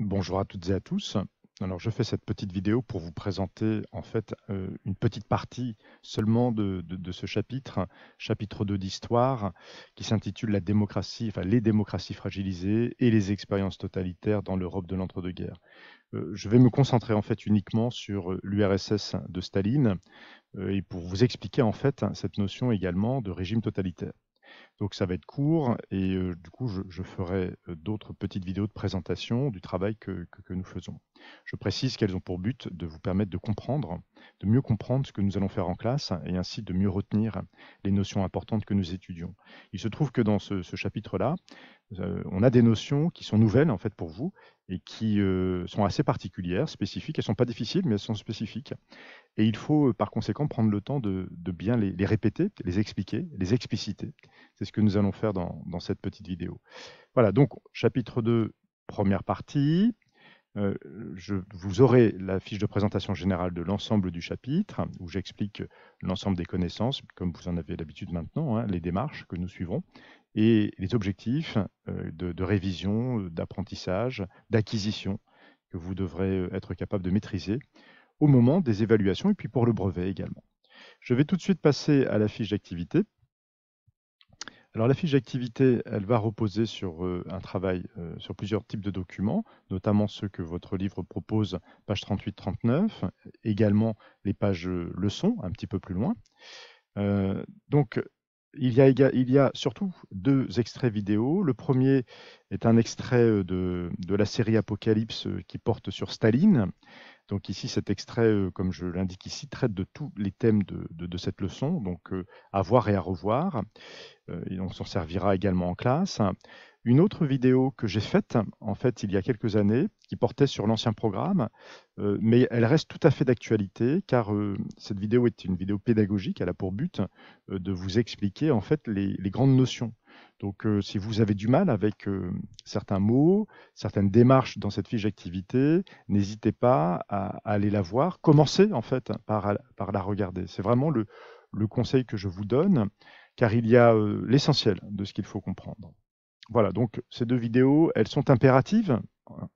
Bonjour à toutes et à tous. Alors, je fais cette petite vidéo pour vous présenter en fait une petite partie seulement de ce chapitre, chapitre 2 d'histoire, qui s'intitule La démocratie, enfin les démocraties fragilisées et les expériences totalitaires dans l'Europe de l'entre-deux-guerres. Je vais me concentrer en fait uniquement sur l'URSS de Staline et pour vous expliquer en fait cette notion également de régime totalitaire. Donc ça va être court et du coup je ferai d'autres petites vidéos de présentation du travail que nous faisons. Je précise qu'elles ont pour but de vous permettre de comprendre, de mieux comprendre ce que nous allons faire en classe et ainsi de mieux retenir les notions importantes que nous étudions. Il se trouve que dans ce chapitre-là, on a des notions qui sont nouvelles en fait pour vous et qui sont assez particulières, spécifiques. Elles ne sont pas difficiles, mais elles sont spécifiques. Et il faut par conséquent prendre le temps de bien les répéter, les expliquer, les expliciter. C'est ce que nous allons faire dans cette petite vidéo. Voilà, donc chapitre 2, première partie. Euh, vous aurez la fiche de présentation générale de l'ensemble du chapitre, où j'explique l'ensemble des connaissances, comme vous en avez l'habitude maintenant, hein, les démarches que nous suivrons, et les objectifs de révision, d'apprentissage, d'acquisition, que vous devrez être capable de maîtriser au moment des évaluations et puis pour le brevet également. Je vais tout de suite passer à la fiche d'activité. Alors la fiche d'activité, elle va reposer sur un travail sur plusieurs types de documents, notamment ceux que votre livre propose, pages 38-39, également les pages leçons, un petit peu plus loin. Donc il y a surtout deux extraits vidéo. Le premier est un extrait de la série Apocalypse qui porte sur Staline. Donc ici, cet extrait, comme je l'indique ici, traite de tous les thèmes de cette leçon, donc à voir et à revoir. Et on s'en servira également en classe. Une autre vidéo que j'ai faite, en fait, il y a quelques années, qui portait sur l'ancien programme, mais elle reste tout à fait d'actualité, car cette vidéo est une vidéo pédagogique. Elle a pour but de vous expliquer, en fait, les grandes notions. Donc, si vous avez du mal avec certains mots, certaines démarches dans cette fiche d'activité, n'hésitez pas à aller la voir. Commencez, en fait, par la regarder. C'est vraiment le conseil que je vous donne, car il y a l'essentiel de ce qu'il faut comprendre. Voilà, donc ces deux vidéos, elles sont impératives, hein.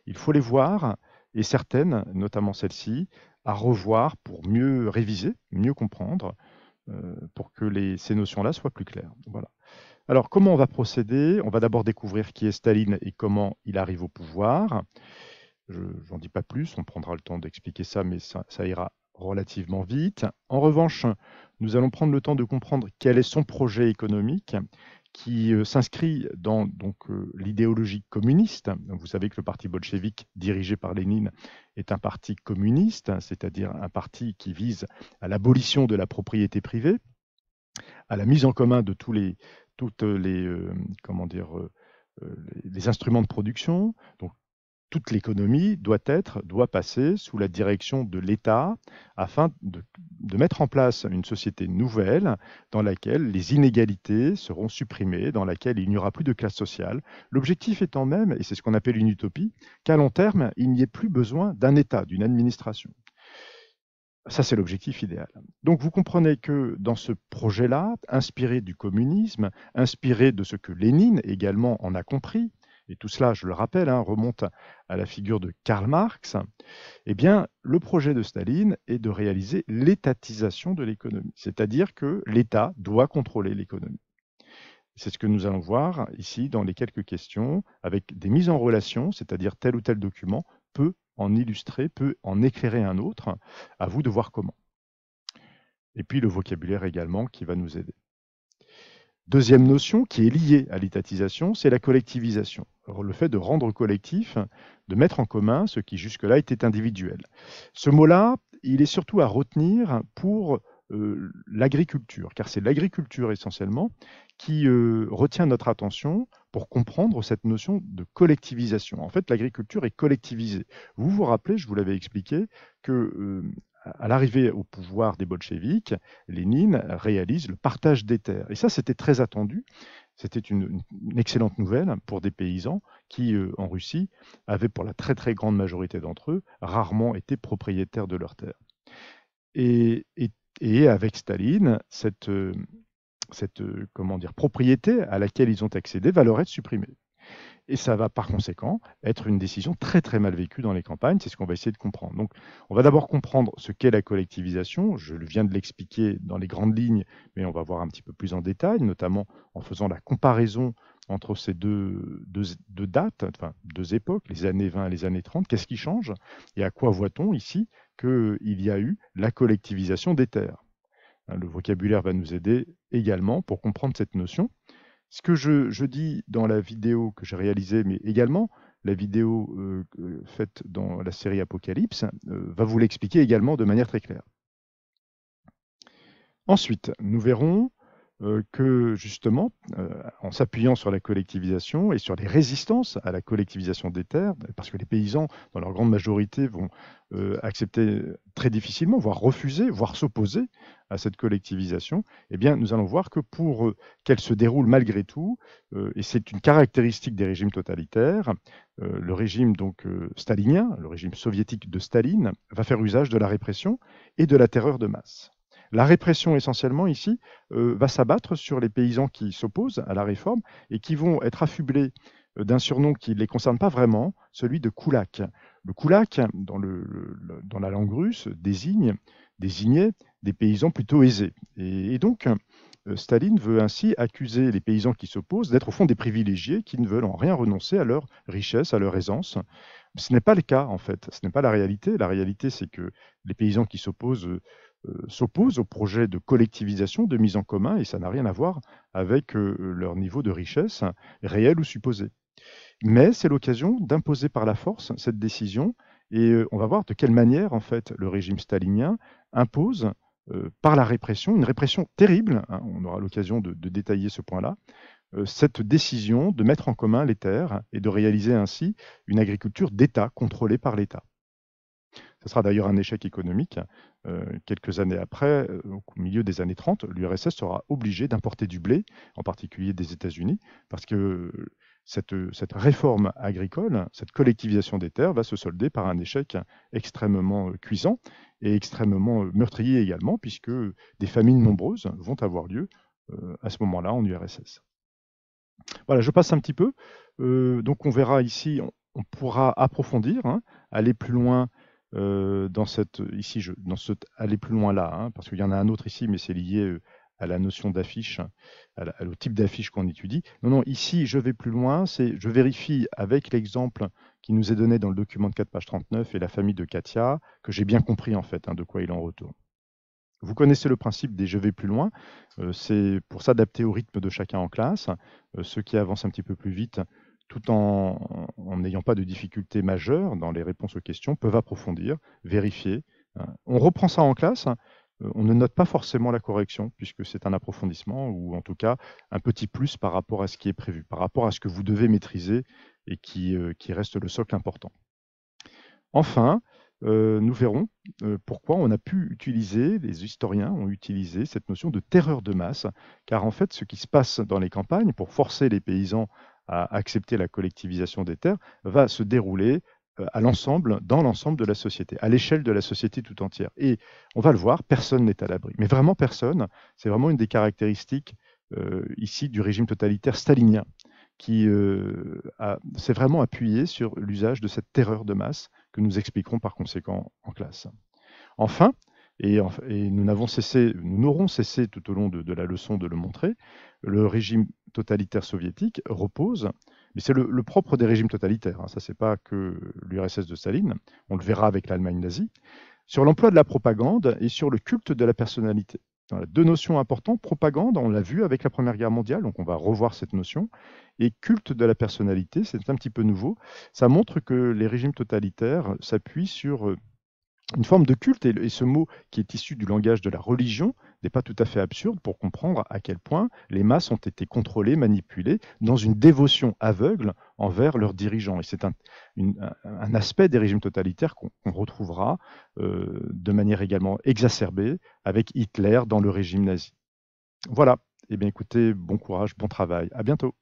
Il faut les voir, et certaines, notamment celle-ci, à revoir pour mieux réviser, mieux comprendre, pour que ces notions-là soient plus claires. Voilà. Alors, comment on va procéder? On va d'abord découvrir qui est Staline et comment il arrive au pouvoir. Je n'en dis pas plus, on prendra le temps d'expliquer ça, mais ça ira relativement vite. En revanche, nous allons prendre le temps de comprendre quel est son projet économique qui s'inscrit dans l'idéologie communiste. Vous savez que le parti bolchevique dirigé par Lénine est un parti communiste, c'est-à-dire un parti qui vise à l'abolition de la propriété privée, à la mise en commun de toutes les, comment dire, les instruments de production. Donc, toute l'économie doit passer sous la direction de l'État afin de mettre en place une société nouvelle dans laquelle les inégalités seront supprimées, dans laquelle il n'y aura plus de classe sociale. L'objectif étant même, et c'est ce qu'on appelle une utopie, qu'à long terme, il n'y ait plus besoin d'un État, d'une administration. Ça, c'est l'objectif idéal. Donc, vous comprenez que dans ce projet-là, inspiré du communisme, inspiré de ce que Lénine également en a compris, et tout cela, je le rappelle, hein, remonte à la figure de Karl Marx, eh bien, le projet de Staline est de réaliser l'étatisation de l'économie, c'est-à-dire que l'État doit contrôler l'économie. C'est ce que nous allons voir ici dans les quelques questions, avec des mises en relation, c'est-à-dire tel ou tel document peut en illustrer, peut en éclairer un autre, à vous de voir comment. Et puis le vocabulaire également qui va nous aider. Deuxième notion qui est liée à l'étatisation, c'est la collectivisation. Alors, le fait de rendre collectif, de mettre en commun ce qui jusque-là était individuel. Ce mot-là, il est surtout à retenir pour l'agriculture, car c'est l'agriculture essentiellement qui retient notre attention pour comprendre cette notion de collectivisation. En fait, l'agriculture est collectivisée. Vous vous rappelez, je vous l'avais expliqué, que à l'arrivée au pouvoir des bolcheviks, Lénine réalise le partage des terres. Et ça, c'était très attendu. C'était une excellente nouvelle pour des paysans qui, en Russie, avaient pour la très très grande majorité d'entre eux rarement été propriétaires de leurs terres. Et, et- et avec Staline, cette comment dire, propriété à laquelle ils ont accédé va leur être supprimée. Et ça va par conséquent être une décision très très mal vécue dans les campagnes, c'est ce qu'on va essayer de comprendre. Donc on va d'abord comprendre ce qu'est la collectivisation, je viens de l'expliquer dans les grandes lignes, mais on va voir un petit peu plus en détail, notamment en faisant la comparaison entre ces deux dates, enfin deux époques, les années 20 et les années 30, qu'est-ce qui change et à quoi voit-on ici qu'il y a eu la collectivisation des terres. Le vocabulaire va nous aider également pour comprendre cette notion. Ce que je dis dans la vidéo que j'ai réalisée, mais également la vidéo faite dans la série Apocalypse, va vous l'expliquer également de manière très claire. Ensuite, nous verrons que justement, en s'appuyant sur la collectivisation et sur les résistances à la collectivisation des terres, parce que les paysans, dans leur grande majorité, vont accepter très difficilement, voire refuser, voire s'opposer à cette collectivisation, eh bien, nous allons voir que pour qu'elle se déroule malgré tout, et c'est une caractéristique des régimes totalitaires, le régime donc stalinien, le régime soviétique de Staline, va faire usage de la répression et de la terreur de masse. La répression, essentiellement, ici, va s'abattre sur les paysans qui s'opposent à la réforme et qui vont être affublés d'un surnom qui ne les concerne pas vraiment, celui de koulak. Le koulak, dans la langue russe, désignait des paysans plutôt aisés. Et donc, Staline veut ainsi accuser les paysans qui s'opposent d'être au fond des privilégiés qui ne veulent en rien renoncer à leur richesse, à leur aisance. Ce n'est pas le cas, en fait. Ce n'est pas la réalité. La réalité, c'est que les paysans qui s'opposent au projet de collectivisation, de mise en commun, et ça n'a rien à voir avec leur niveau de richesse, réel ou supposé. Mais c'est l'occasion d'imposer par la force cette décision, et on va voir de quelle manière, en fait, le régime stalinien impose, par la répression, une répression terrible, hein, on aura l'occasion de détailler ce point-là, cette décision de mettre en commun les terres et de réaliser ainsi une agriculture d'État contrôlée par l'État. Ce sera d'ailleurs un échec économique. Quelques années après, au milieu des années 30, l'URSS sera obligée d'importer du blé, en particulier des États-Unis, parce que cette réforme agricole, cette collectivisation des terres va se solder par un échec extrêmement cuisant et extrêmement meurtrier également, puisque des famines nombreuses vont avoir lieu à ce moment-là en URSS. Voilà, je passe un petit peu. Donc on verra ici, on pourra approfondir, hein, aller plus loin dans aller plus loin là, hein, parce qu'il y en a un autre ici, mais c'est lié à la notion d'affiche, au type d'affiche qu'on étudie. Non, non, ici, je vais plus loin, je vérifie avec l'exemple qui nous est donné dans le document de 4 pages 39 et la famille de Katia, que j'ai bien compris en fait, hein, de quoi il en retourne. Vous connaissez le principe des je vais plus loin, c'est pour s'adapter au rythme de chacun en classe. Ceux qui avancent un petit peu plus vite, tout en n'ayant pas de difficultés majeures dans les réponses aux questions, peuvent approfondir, vérifier. On reprend ça en classe, on ne note pas forcément la correction, puisque c'est un approfondissement, ou en tout cas un petit plus par rapport à ce qui est prévu, par rapport à ce que vous devez maîtriser et qui reste le socle important. Enfin, nous verrons pourquoi on a pu utiliser, les historiens ont utilisé cette notion de terreur de masse, car en fait, ce qui se passe dans les campagnes pour forcer les paysans à accepter la collectivisation des terres va se dérouler dans l'ensemble de la société, à l'échelle de la société tout entière. Et on va le voir, personne n'est à l'abri. Mais vraiment personne, c'est vraiment une des caractéristiques ici du régime totalitaire stalinien, qui s'est vraiment appuyé sur l'usage de cette terreur de masse que nous expliquerons par conséquent en classe. Enfin, et nous n'aurons cessé tout au long de la leçon de le montrer, le régime totalitaire soviétique repose, mais c'est le propre des régimes totalitaires, hein, ça c'est pas que l'URSS de Staline, on le verra avec l'Allemagne nazie, sur l'emploi de la propagande et sur le culte de la personnalité. Voilà, deux notions importantes, propagande, on l'a vu avec la Première Guerre mondiale, donc on va revoir cette notion, et culte de la personnalité, c'est un petit peu nouveau, ça montre que les régimes totalitaires s'appuient sur une forme de culte, et ce mot qui est issu du langage de la religion n'est pas tout à fait absurde pour comprendre à quel point les masses ont été contrôlées, manipulées, dans une dévotion aveugle envers leurs dirigeants. Et c'est un aspect des régimes totalitaires qu'on retrouvera de manière également exacerbée avec Hitler dans le régime nazi. Voilà, eh bien écoutez, bon courage, bon travail, à bientôt.